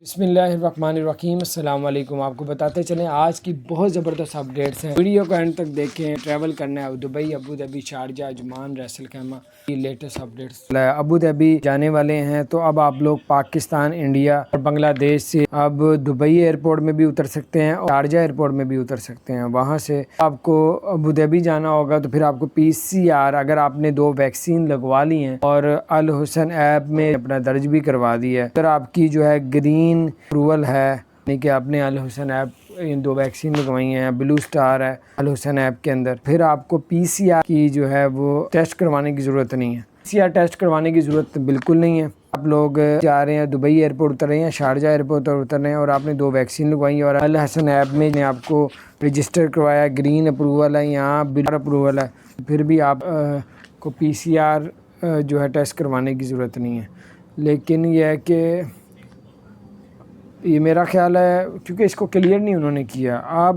بسم اللہ الرحمن الرحیم، السلام علیکم۔ آپ کو بتاتے چلیں آج کی بہت زبردست اپڈیٹس ہیں، ویڈیو کو اینڈ تک دیکھیں۔ ٹریول کرنا ہے Dubai, Abu Dhabi, Sharjah, Ajman, Ras Al Khaimah, یہ لیٹسٹ اپڈیٹس۔ ابوظہبی جانے والے ہیں تو اب آپ لوگ پاکستان، انڈیا اور بنگلہ دیش سے اب دبئی ایئرپورٹ میں بھی اتر سکتے ہیں اور شارجہ ایئرپورٹ میں بھی اتر سکتے ہیں۔ وہاں سے آپ کو ابوظہبی جانا ہوگا تو پھر آپ کو PCR اگر آپ نے 2 ویکسین لگوا لی ہیں اور الحسن ایپ میں اپنا درج بھی کروا دی ہے، اگر آپ کی جو ہے گرین اپروول ہے، یعنی کہ آپ نے الحسن ایپ ان 2 ویکسین لگوائی ہیں، بلو سٹار ہے الحسن ایپ کے اندر، پھر آپ کو PCR کی جو ہے وہ ٹیسٹ کروانے کی ضرورت نہیں ہے۔ PCR ٹیسٹ کروانے کی ضرورت بالکل نہیں ہے۔ آپ لوگ جا رہے ہیں دبئی ایئرپورٹ اتر رہے ہیں، شارجہ ایئرپورٹ اتر رہے ہیں اور آپ نے 2 ویکسین لگوائی ہیں اور الحسن ایپ میں نے آپ کو رجسٹر کروایا، گرین اپروول ہے، یہاں بلو اپروول ہے، پھر بھی آپ کو PCR جو ہے ٹیسٹ کروانے کی ضرورت نہیں ہے۔ لیکن یہ ہے کہ یہ میرا خیال ہے کیونکہ اس کو کلیئر نہیں انہوں نے کیا۔ آپ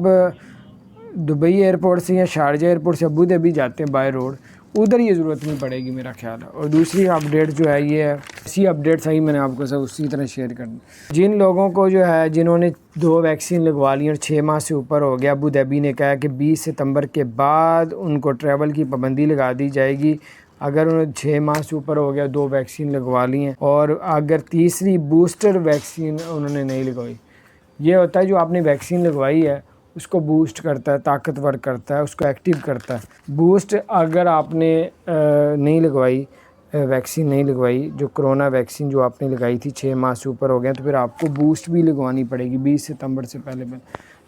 دبئی ایئرپورٹ سے یا شارجہ ایئرپورٹ سے ابوظہبی جاتے ہیں بائی روڈ، ادھر یہ ضرورت نہیں پڑے گی میرا خیال ہے۔ اور دوسری اپڈیٹ جو ہے یہ ہے، اسی اپڈیٹ صحیح میں نے آپ کو سب اسی طرح شیئر کرنا۔ جن لوگوں کو جو ہے جنہوں نے 2 ویکسین لگوا لی اور 6 ماہ سے اوپر ہو گیا، ابوظہبی نے کہا کہ 20 ستمبر کے بعد ان کو ٹریول کی پابندی لگا دی جائے گی اگر انہوں 6 ماہ سے اوپر ہو گیا، 2 ویکسین لگوا لی ہیں اور اگر تیسری بوسٹر ویکسین انہوں نے نہیں لگوائی۔ یہ ہوتا ہے جو آپ نے ویکسین لگوائی ہے اس کو بوسٹ کرتا ہے، طاقتور کرتا ہے، اس کو ایکٹیو کرتا ہے۔ بوسٹ اگر آپ نے نہیں لگوائی، ویکسین نہیں لگوائی، جو کرونا ویکسین جو آپ نے لگائی تھی 6 ماہ سے اوپر ہو گئے، تو پھر آپ کو بوسٹ بھی لگوانی پڑے گی 20 ستمبر سے پہلے۔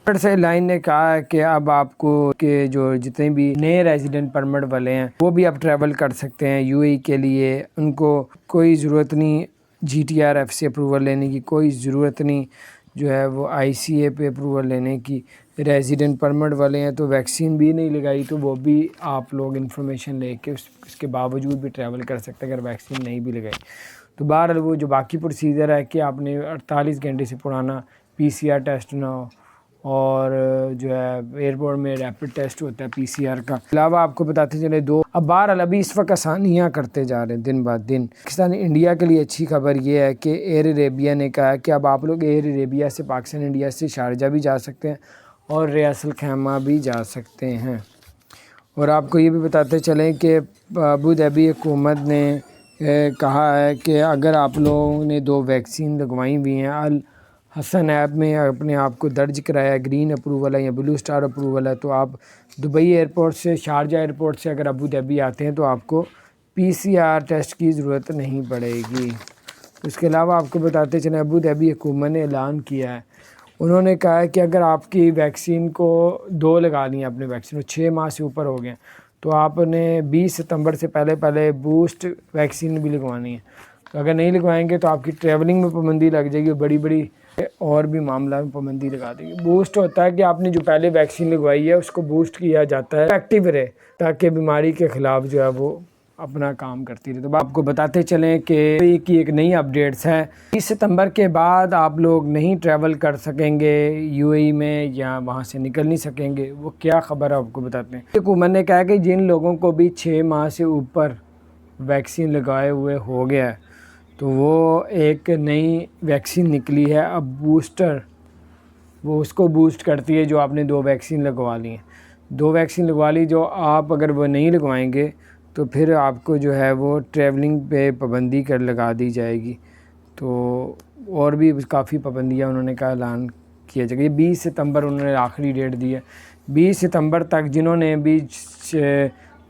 سے لائن نے کہا ہے کہ اب آپ کو کہ جو جتنے بھی نئے ریزیڈنٹ پرمٹ والے ہیں وہ بھی اب ٹریول کر سکتے ہیں UAE کے لیے۔ ان کو کوئی ضرورت نہیں GTRF سے اپروول لینے کی، کوئی ضرورت نہیں جو ہے وہ ICA پہ اپروول لینے کی۔ ریزیڈنٹ پرمٹ والے ہیں تو ویکسین بھی نہیں لگائی تو وہ بھی آپ لوگ انفارمیشن لے کے اس کے باوجود بھی ٹریول کر سکتے ہیں اگر ویکسین نہیں بھی لگائی تو۔ بہرحال وہ جو باقی پروسیجر ہے کہ آپ نے 48 گھنٹے سے پرانا PCR ٹیسٹ نہ ہو اور جو ہے ایئرپورٹ میں ریپڈ ٹیسٹ ہوتا ہے PCR کا۔ علاوہ آپ کو بتاتے چلے اب بہرحال ابھی اس وقت آسانیاں کرتے جا رہے ہیں دن بعد دن۔ پاکستان انڈیا کے لیے اچھی خبر یہ ہے کہ ایئر عربیہ نے کہا کہ اب آپ لوگ ایئر عربیہ سے پاکستان انڈیا سے شارجہ بھی جا سکتے ہیں اور ریس الخیمہ بھی جا سکتے ہیں۔ اور آپ کو یہ بھی بتاتے چلیں کہ ابوظہبی حکومت نے کہا ہے کہ اگر آپ لوگوں نے 2 ویکسین لگوائی ہوئی ہیں، الحسن ایپ میں اپنے آپ کو درج کرایا، گرین اپروول ہے یا بلو سٹار اپروول ہے، تو آپ دبئی ایئرپورٹ سے، شارجہ ایئرپورٹ سے اگر ابوظہبی آتے ہیں تو آپ کو PCR ٹیسٹ کی ضرورت نہیں پڑے گی۔ اس کے علاوہ آپ کو بتاتے چلیں ابوظہبی حکومت نے اعلان کیا ہے، انہوں نے کہا ہے کہ اگر آپ کی ویکسین کو 2 لگا لی ہیں، اپنے ویکسین کو 6 ماہ سے اوپر ہو گئے تو آپ نے 20 ستمبر سے پہلے بوسٹ ویکسین بھی لگوانی ہے۔ تو اگر نہیں لگوائیں گے تو آپ کی ٹریولنگ میں پابندی لگ جائے گی، بڑی اور بھی معاملہ میں پابندی لگا دے گی۔ بوسٹ ہوتا ہے کہ آپ نے جو پہلے ویکسین لگوائی ہے اس کو بوسٹ کیا جاتا ہے، ایکٹیو رہے تاکہ بیماری کے خلاف جو ہے وہ اپنا کام کرتی رہے۔ تو آپ کو بتاتے چلیں کہ ایک نئی اپڈیٹس ہے، 20 ستمبر کے بعد آپ لوگ نہیں ٹریول کر سکیں گے UAE میں یا وہاں سے نکل نہیں سکیں گے۔ وہ کیا خبر ہے آپ کو بتاتے ہیں۔ حکومت نے کہا کہ جن لوگوں کو بھی 6 ماہ سے اوپر ویکسین لگائے ہوئے ہو گیا ہے تو وہ ایک نئی ویکسین نکلی ہے اب بوسٹر، وہ اس کو بوسٹ کرتی ہے جو آپ نے 2 ویکسین لگوا لی ہیں۔ 2 ویکسین لگوا لی جو آپ اگر وہ نہیں لگوائیں گے تو پھر آپ کو جو ہے وہ ٹریولنگ پہ پابندی لگا دی جائے گی۔ تو اور بھی کافی پابندیاں انہوں نے کہا اعلان کیا جائے گا۔ یہ 20 ستمبر انہوں نے آخری ڈیٹ دی ہے، 20 ستمبر تک جنہوں نے بھی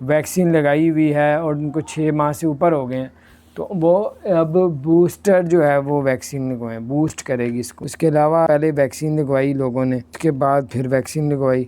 ویکسین لگائی ہوئی ہے اور ان کو 6 ماہ سے اوپر ہو گئے ہیں تو وہ اب بوسٹر جو ہے وہ ویکسین لگوائیں، بوسٹ کرے گی اس کو۔ اس کے علاوہ پہلے ویکسین لگوائی لوگوں نے، اس کے بعد پھر ویکسین لگوائی،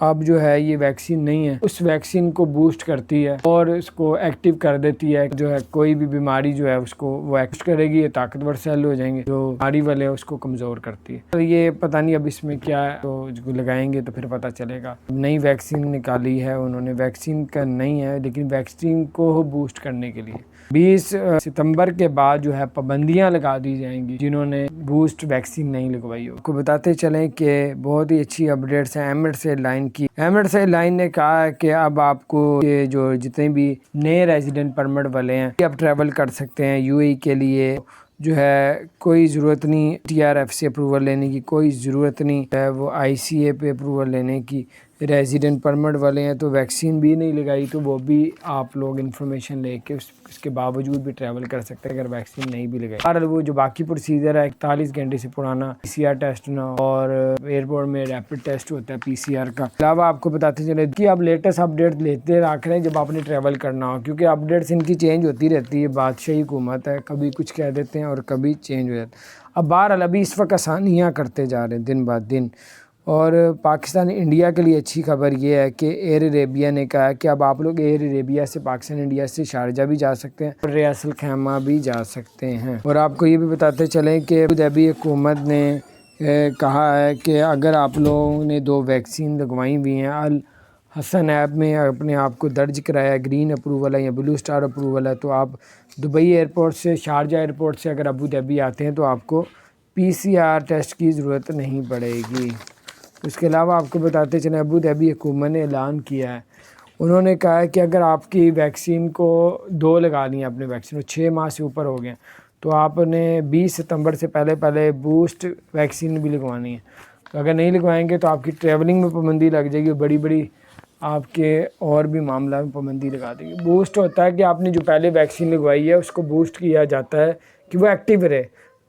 اب جو ہے یہ ویکسین نہیں ہے، اس ویکسین کو بوسٹ کرتی ہے اور اس کو ایکٹیو کر دیتی ہے، جو ہے کوئی بھی بیماری جو ہے اس کو وہ ایکٹیو کرے گی، یہ طاقتور سیل ہو جائیں گے، جو بیماری والے ہیں اس کو کمزور کرتی ہے۔ تو یہ پتہ نہیں اب اس میں کیا ہے، تو لگائیں گے تو پھر پتہ چلے گا۔ نئی ویکسین نکالی ہے انہوں نے، ویکسین کا نہیں ہے لیکن ویکسین کو بوسٹ کرنے کے لیے 20 ستمبر کے بعد جو ہے پابندیاں لگا دی جائیں گی جنہوں نے بوسٹ ویکسین نہیں لگوائی ہو۔ آپ کو بتاتے چلیں کہ بہت ہی اچھی اپڈیٹس ہیں ایمریٹس ایئر لائن کی۔ ایمریٹس ایئر لائن نے کہا ہے کہ اب آپ کو یہ جو جتنے بھی نئے ریزیڈنٹ پرمٹ والے ہیں اب ٹریول کر سکتے ہیں UAE کے لیے۔ جو ہے کوئی ضرورت نہیں ٹی آر ایف سے اپروول لینے کی، کوئی ضرورت نہیں ہے وہ آئی سی اے پہ اپروول لینے کی۔ ریزیڈنٹ پرمٹ والے ہیں تو ویکسین بھی نہیں لگائی تو وہ بھی آپ لوگ انفارمیشن لے کے اس کے باوجود بھی ٹریول کر سکتے ہیں اگر ویکسین نہیں بھی لگائی۔ بہرحال وہ جو باقی پروسیجر ہے 41 گھنٹے سے پرانا پی سی آر ٹیسٹ نہ اور ایئرپورٹ میں ریپڈ ٹیسٹ ہوتا ہے پی سی آر کا۔ علاوہ آپ کو بتاتے چلے کہ آپ لیٹسٹ اپڈیٹ لیتے رکھ رہے ہیں جب آپ نے ٹریول کرنا ہو، کیونکہ اپڈیٹس ان کی چینج ہوتی رہتی ہے، بادشاہی حکومت ہے، کبھی کچھ کہہ دیتے ہیں اور کبھی چینج ہو جاتا ہے۔ اب بہرحال ابھی اس وقت آسانیاں کرتے جا رہے ہیں دن بعد دن، اور پاکستان انڈیا کے لیے اچھی خبر یہ ہے کہ ایئر عربیہ نے کہا کہ اب آپ لوگ ایئر عربیہ سے پاکستان انڈیا سے شارجہ بھی جا سکتے ہیں اور ریاض الخیمہ بھی جا سکتے ہیں۔ اور آپ کو یہ بھی بتاتے چلیں کہ ابوظہبی حکومت نے کہا ہے کہ اگر آپ لوگوں نے 2 ویکسین لگوائی ہوئی ہیں، الحسن ایپ میں اپنے آپ کو درج کرایا، گرین اپروول ہے یا بلو سٹار اپروول ہے، تو آپ دبئی ایئرپورٹ سے، شارجہ ایئرپورٹ سے اگر ابوظہبی آتے ہیں تو آپ کو پی سی آر ٹیسٹ کی ضرورت نہیں پڑے گی۔ اس کے علاوہ آپ کو بتاتے چلیں ابوظہبی حکومت نے اعلان کیا ہے، انہوں نے کہا ہے کہ اگر آپ کی ویکسین کو 2 لگا لی ہیں، اپنے ویکسین کو 6 ماہ سے اوپر ہو گئے تو آپ نے 20 ستمبر سے پہلے بوسٹ ویکسین بھی لگوانی ہے۔ تو اگر نہیں لگوائیں گے تو آپ کی ٹریولنگ میں پابندی لگ جائے گی، بڑی آپ کے اور بھی معاملہ میں پابندی لگا دے گی۔ بوسٹ ہوتا ہے کہ آپ نے جو پہلے ویکسین لگوائی ہے اس کو بوسٹ کیا جاتا ہے کہ وہ ایکٹیو رہے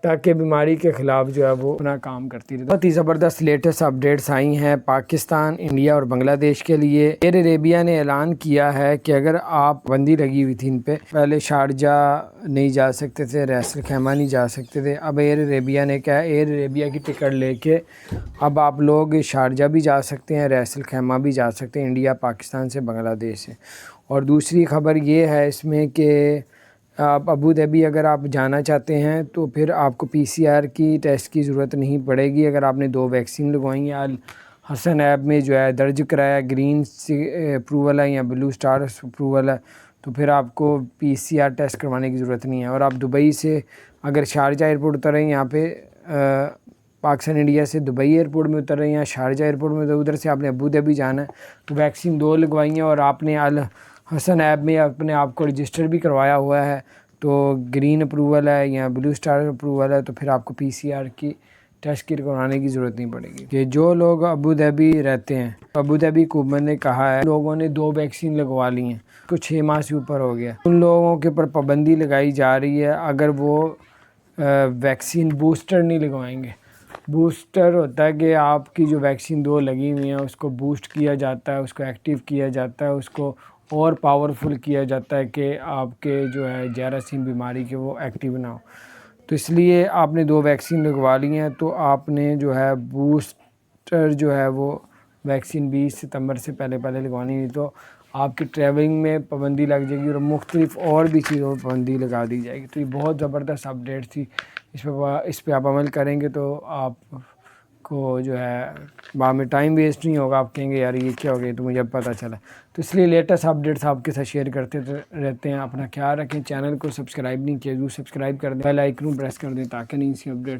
تاکہ بیماری کے خلاف جو ہے وہ اپنا کام کرتی رہے۔ بہت ہی زبردست لیٹسٹ اپڈیٹس آئی ہیں پاکستان، انڈیا اور بنگلہ دیش کے لیے۔ ایئر عربیہ نے اعلان کیا ہے کہ اگر آپ پابندی لگی ہوئی تھی ان پہ، پہلے شارجہ نہیں جا سکتے تھے، ریاض الخیمہ نہیں جا سکتے تھے، اب ایئر عربیہ نے کہا ایئر عربیہ کی ٹکٹ لے کے اب آپ لوگ شارجہ بھی جا سکتے ہیں، ریاض الخیمہ بھی جا سکتے ہیں، انڈیا، پاکستان سے، بنگلہ دیش سے۔ اور دوسری خبر یہ ہے اس میں کہ آپ ابوظہبی اگر آپ جانا چاہتے ہیں تو پھر آپ کو پی سی آر کی ٹیسٹ کی ضرورت نہیں پڑے گی اگر آپ نے 2 ویکسین لگوائی ہیں۔ الحسن ایپ میں جو ہے درج کرایا، گرین اپروول ہے یا بلو سٹار اپروول ہے، تو پھر آپ کو پی سی آر ٹیسٹ کروانے کی ضرورت نہیں ہے۔ اور آپ دبئی سے اگر شارجہ ایئرپورٹ اتر رہے ہیں، یہاں پہ پاکستان انڈیا سے دبئی ایئرپورٹ میں اتر رہے ہیں یا شارجہ ایئرپورٹ میں، ادھر سے آپ نے ابوظہبی جانا ہے تو ویکسین 2 لگوائی ہیں اور آپ نے الحسن ایپ میں اپنے آپ کو رجسٹر بھی کروایا ہوا ہے، تو گرین اپروول ہے یا بلو سٹار اپروول ہے، تو پھر آپ کو پی سی آر کی ٹیسٹ کٹ کروانے کی ضرورت نہیں پڑے گی۔ کہ جو لوگ ابوظہبی رہتے ہیں، ابوظہبی حکومت نے کہا ہے لوگوں نے 2 ویکسین لگوا لی ہیں، کو 6 ماہ سے اوپر ہو گیا، ان لوگوں کے اوپر پابندی لگائی جا رہی ہے اگر وہ ویکسین بوسٹر نہیں لگوائیں گے۔ بوسٹر ہوتا ہے کہ آپ کی جو ویکسین 2 لگی ہوئی ہیں اس کو بوسٹ کیا جاتا ہے، اس کو ایکٹیو کیا جاتا ہے، اس کو اور پاورفل کیا جاتا ہے کہ آپ کے جو ہے جراثیم بیماری کے وہ ایکٹیو نہ ہو۔ تو اس لیے آپ نے 2 ویکسین لگوا لی ہیں تو آپ نے جو ہے بوسٹر جو ہے وہ ویکسین 20 ستمبر سے پہلے لگوانی، نہیں تو آپ کی ٹریولنگ میں پابندی لگ جائے گی اور مختلف اور بھی چیزوں پر پابندی لگا دی جائے گی۔ تو یہ بہت زبردست اپڈیٹ تھی، اس پہ آپ عمل کریں گے تو آپ کو جو ہے بعد میں ٹائم ویسٹ نہیں ہوگا، آپ کہیں گے یار یہ کیا ہو گیا تو مجھے اب پتہ چلا۔ تو اس لیے لیٹسٹ اپڈیٹس آپ کے ساتھ شیئر کرتے رہتے ہیں۔ اپنا خیال رکھیں، چینل کو سبسکرائب نہیں کیا ضرور سبسکرائب کر دیں، بیل آئیکن پریس کر دیں تاکہ نہیں سی اپڈیٹس